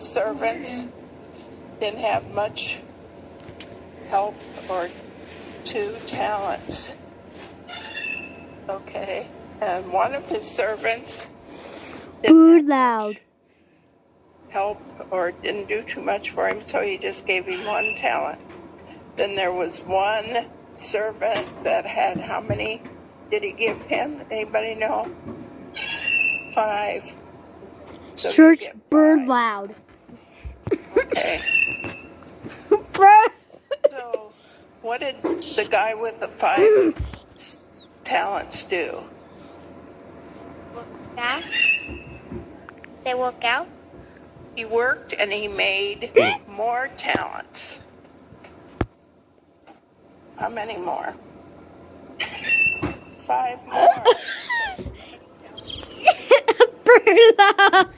his servants didn't have much help or 2 talents. Okay. And one of his servants didn't have much help or didn't do too much for him, so he just gave him 1 talent. Then there was one servant that had how many did he give him? Anybody know? 5. So Church bird loud. Okay. So what did the guy with the 5 talents do? They work out. He worked and he made more talents. How many more? 5 more. Bird loud.